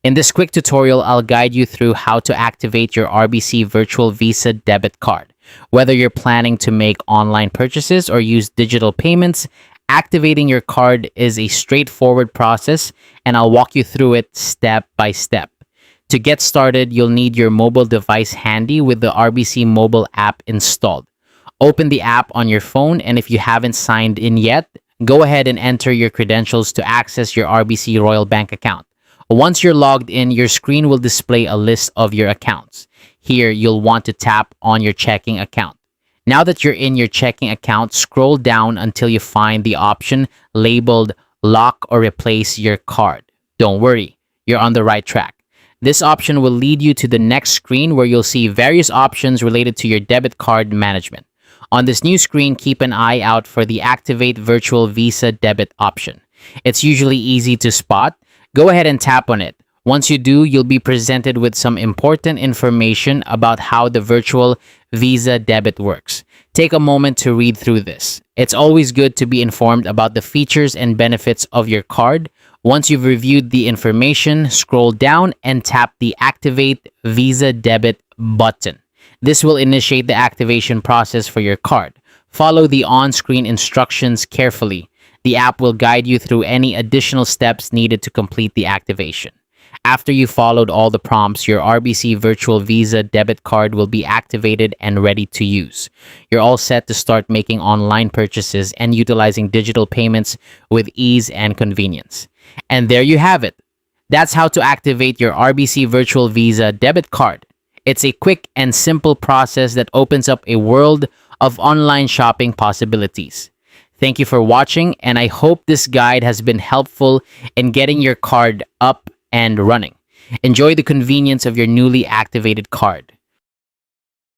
In this quick tutorial, I'll guide you through how to activate your RBC Virtual Visa debit card. Whether you're planning to make online purchases or use digital payments, activating your card is a straightforward process, and I'll walk you through it step by step. To get started, you'll need your mobile device handy with the RBC mobile app installed. Open the app on your phone, and if you haven't signed in yet, go ahead and enter your credentials to access your RBC Royal Bank account. Once you're logged in, your screen will display a list of your accounts. Here, you'll want to tap on your checking account. Now that you're in your checking account, scroll down until you find the option labeled Lock or Replace Your Card. Don't worry, you're on the right track. This option will lead you to the next screen where you'll see various options related to your debit card management. On this new screen, keep an eye out for the Activate Virtual Visa Debit option. It's usually easy to spot. Go ahead and tap on it. Once you do, you'll be presented with some important information about how the virtual Visa debit works. Take a moment to read through this. It's always good to be informed about the features and benefits of your card. Once you've reviewed the information, scroll down and tap the Activate Visa Debit button. This will initiate the activation process for your card. Follow the on-screen instructions carefully. The app will guide you through any additional steps needed to complete the activation. After you followed all the prompts, your RBC Virtual Visa debit card will be activated and ready to use. You're all set to start making online purchases and utilizing digital payments with ease and convenience. And there you have it. That's how to activate your RBC Virtual Visa debit card. It's a quick and simple process that opens up a world of online shopping possibilities. Thank you for watching, and I hope this guide has been helpful in getting your card up and running. Enjoy the convenience of your newly activated card.